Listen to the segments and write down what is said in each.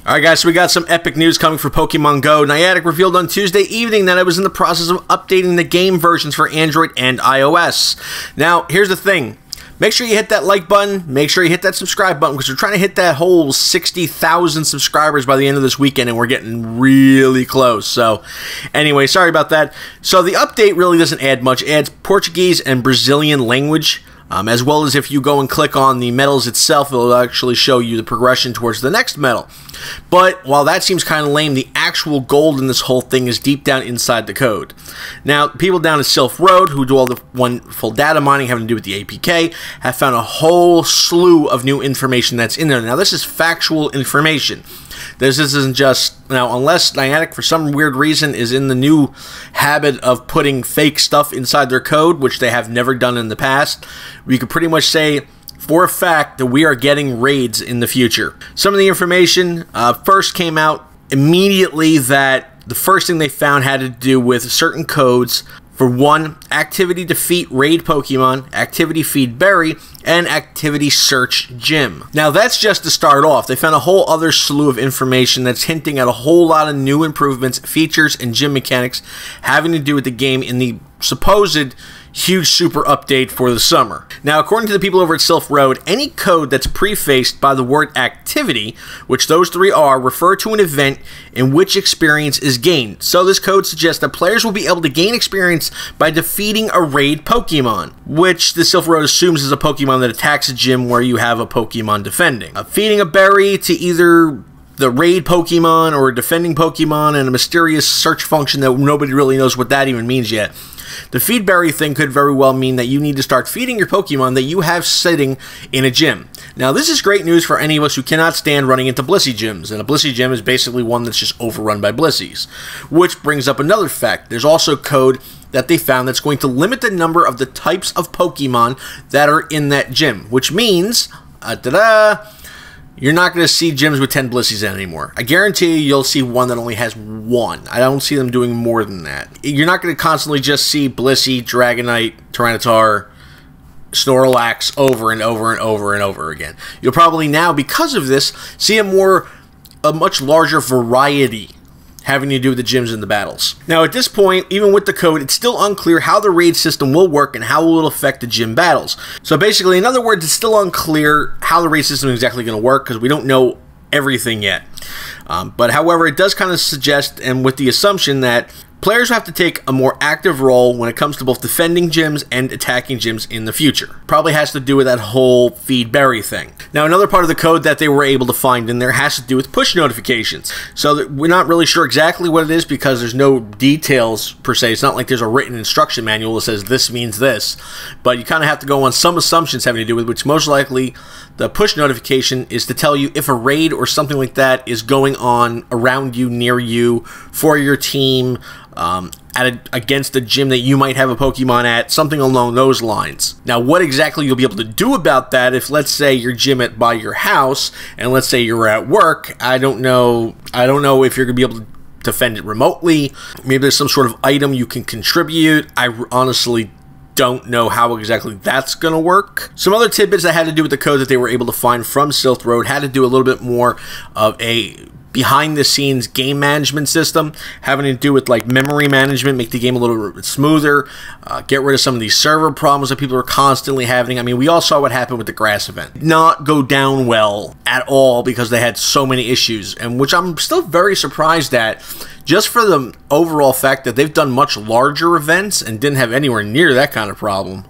Alright guys, so we got some epic news coming for Pokemon Go. Niantic revealed on Tuesday evening that it was in the process of updating the game versions for Android and iOS. Now, here's the thing. Make sure you hit that like button, make sure you hit that subscribe button, because we're trying to hit that whole 60,000 subscribers by the end of this weekend, and we're getting really close. So, anyway, sorry about that. So, the update really doesn't add much. It adds Portuguese and Brazilian language. As well as if you go and click on the medals itself, it'll actually show you the progression towards the next medal. But while that seems kind of lame, the actual gold in this whole thing is deep down inside the code. Now, people down at Silph Road, who do all the wonderful data mining having to do with the APK, have found a whole slew of new information that's in there. Now, this is factual information. This isn't just, now, unless Niantic, for some weird reason, is in the new habit of putting fake stuff inside their code, which they have never done in the past, we could pretty much say for a fact that we are getting raids in the future. Some of the information first came out immediately that the first thing they found had to do with certain codes for one, activity defeat raid Pokemon, activity feed berry, and activity search gym. Now that's just to start off. They found a whole other slew of information that's hinting at a whole lot of new improvements, features, and gym mechanics having to do with the game in the supposed huge super update for the summer. Now, according to the people over at Silph Road, any code that's prefaced by the word activity, which those three are, refer to an event in which experience is gained. So this code suggests that players will be able to gain experience by defeating a raid Pokemon, which the Silph Road assumes is a Pokemon that attacks a gym where you have a Pokemon defending. Feeding a berry to either the raid Pokemon or a defending Pokemon, and a mysterious search function that nobody really knows what that even means yet. The feed berry thing could very well mean that you need to start feeding your Pokemon that you have sitting in a gym. Now, this is great news for any of us who cannot stand running into Blissey gyms, and a Blissey gym is basically one that's just overrun by Blissies. Which brings up another fact. There's also code that they found that's going to limit the number of the types of Pokemon that are in that gym, which means, you're not going to see gyms with 10 Blissies in anymore. I guarantee you you'll see one that only has one. I don't see them doing more than that. You're not going to constantly just see Blissey, Dragonite, Tyranitar, Snorlax over and over and over and over again. You'll probably now, because of this, see a much larger variety having to do with the gyms and the battles. Now, at this point, even with the code, it's still unclear how the raid system will work and how it will affect the gym battles. So basically, in other words, it's still unclear how the raid system is exactly going to work because we don't know everything yet. But however, it does kind of suggest, and with the assumption that players have to take a more active role when it comes to both defending gyms and attacking gyms in the future. Probably has to do with that whole feed berry thing. Now, another part of the code that they were able to find in there has to do with push notifications. So we're not really sure exactly what it is because there's no details per se. It's not like there's a written instruction manual that says this means this. But you kind of have to go on some assumptions having to do with which most likely the push notification is to tell you if a raid or something like is going on around you, near you, for your team, against a gym that you might have a Pokemon at, something along those lines. Now, what exactly you'll be able to do about that if, let's say, your gym by your house, and let's say you're at work, I don't know if you're going to be able to defend it remotely. Maybe there's some sort of item you can contribute. I honestly don't know how exactly that's going to work. Some other tidbits that had to do with the code that they were able to find from Silph Road had to do a little bit more of a behind-the-scenes game management system, having to do with like memory management, make the game a little bit smoother, get rid of some of these server problems that people are constantly having. I mean, we all saw what happened with the grass event. Not go down well at all because they had so many issues, and which I'm still very surprised at, just for the overall fact that they've done much larger events and didn't have anywhere near that kind of problem.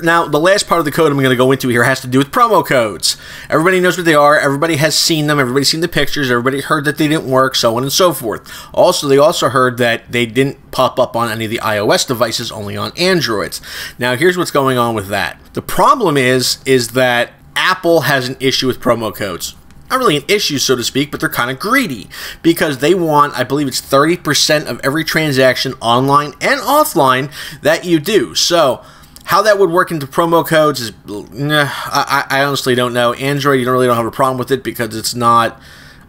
Now, the last part of the code I'm going to go into here has to do with promo codes. Everybody knows what they are. Everybody has seen them. Everybody's seen the pictures. Everybody heard that they didn't work, so on and so forth. Also, they also heard that they didn't pop up on any of the iOS devices, only on Androids. Now, here's what's going on with that. The problem is that Apple has an issue with promo codes. Not really an issue, so to speak, but they're kind of greedy because they want, I believe it's 30% of every transaction online and offline that you do. So how that would work into promo codes is, I honestly don't know. Android, you really don't have a problem with it because it's not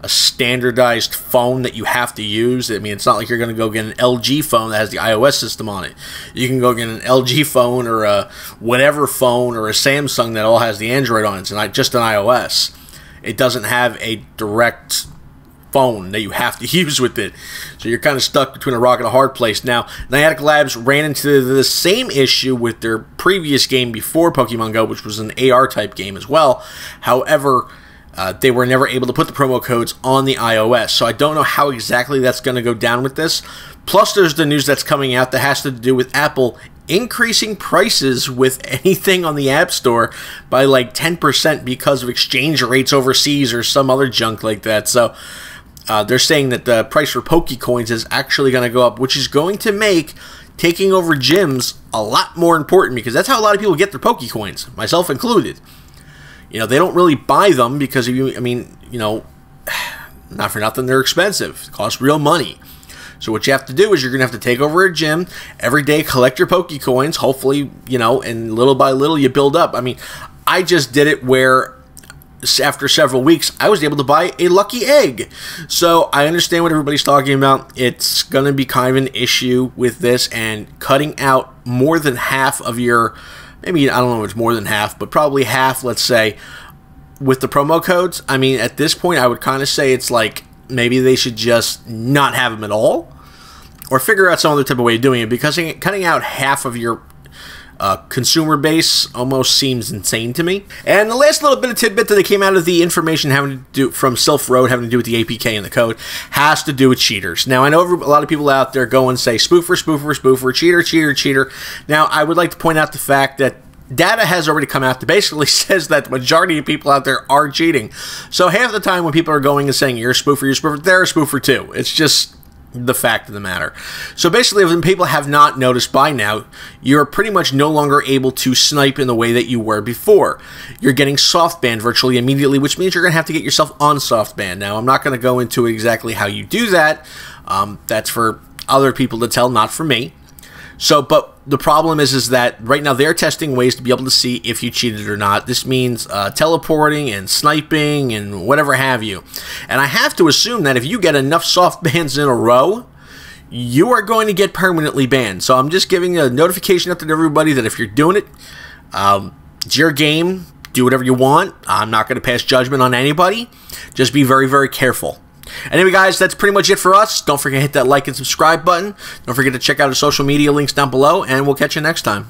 a standardized phone that you have to use. I mean, it's not like you're going to go get an LG phone that has the iOS system on it. You can go get an LG phone or a whatever phone or a Samsung that all has the Android on it. It's not just an iOS. It doesn't have a direct phone that you have to use with it. So you're kind of stuck between a rock and a hard place. Now, Niantic Labs ran into the same issue with their previous game before Pokemon Go, which was an AR-type game as well. However, they were never able to put the promo codes on the iOS. So I don't know how exactly that's going to go down with this. Plus, there's the news that's coming out that has to do with Apple increasing prices with anything on the App Store by like 10% because of exchange rates overseas or some other junk like that. So they're saying that the price for Pokecoins is actually going to go up, which is going to make taking over gyms a lot more important, because that's how a lot of people get their Pokecoins, myself included. You know, they don't really buy them because, not for nothing, they're expensive. It costs real money. So what you have to do is you're going to have to take over a gym every day, collect your Pokecoins, hopefully, and little by little you build up. I mean, I just did it where after several weeks, I was able to buy a lucky egg. So I understand what everybody's talking about. It's going to be kind of an issue with this, and cutting out more than half of your, maybe, I don't know if it's more than half, but probably half, let's say, with the promo codes. I mean, at this point, I would kind of say it's like, maybe they should just not have them at all, or figure out some other type of way of doing it, because cutting out half of your consumer base almost seems insane to me. And the last little bit of tidbit that came out of the information having to do from Silph Road, having to do with the APK and the code, has to do with cheaters. Now, I know a lot of people out there go and say spoofer, spoofer, spoofer, cheater, cheater, cheater. Now, I would like to point out the fact that data has already come out that basically says that the majority of people out there are cheating. So half the time when people are going and saying you're a spoofer, they're a spoofer too. It's just the fact of the matter. So basically, if people have not noticed by now, you're pretty much no longer able to snipe in the way that you were before. You're getting soft banned virtually immediately, which means you're going to have to get yourself on soft ban. Now, I'm not going to go into exactly how you do that. That's for other people to tell, not for me. So, but the problem is that right now they're testing ways to be able to see if you cheated or not. This means teleporting and sniping and whatever have you. And I have to assume that if you get enough soft bans in a row, you are going to get permanently banned. So I'm just giving a notification out to everybody that if you're doing it, it's your game. Do whatever you want. I'm not going to pass judgment on anybody. Just be very, very careful. Anyway, guys, that's pretty much it for us. Don't forget to hit that like and subscribe button. Don't forget to check out our social media links down below, and we'll catch you next time.